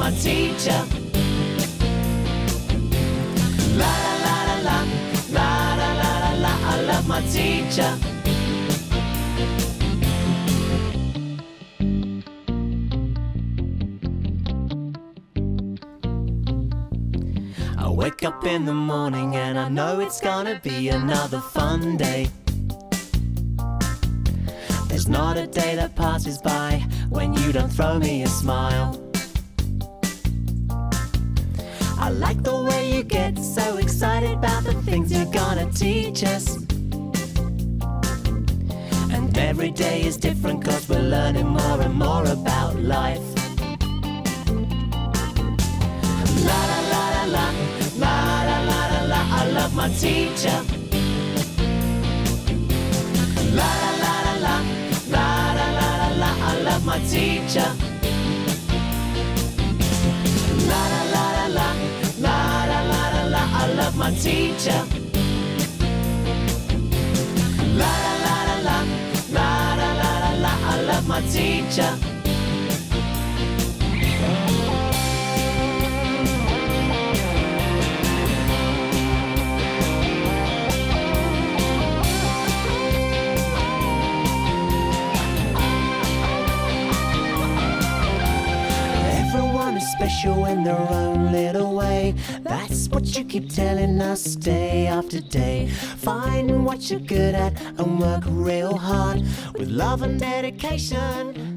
my teacher. La la la la la, la la la la la, I love my teacher. I wake up in the morning and I know it's gonna be another fun day. There's not a day that passes by when you don't throw me a smile. I like the way you get so excited about the things you're gonna teach us. And every day is different 'cause we're learning more and more about life. La la la la la, la la la la la, I love my teacher. La la la la la, la la la la la, I love my teacher. La la la la la, la la la la la, I love my teacher. La la la la la, la la la la la, I love my teacher. Special in their own little way. That's what you keep telling us day after day. Find what you're good at and work real hard with love and dedication.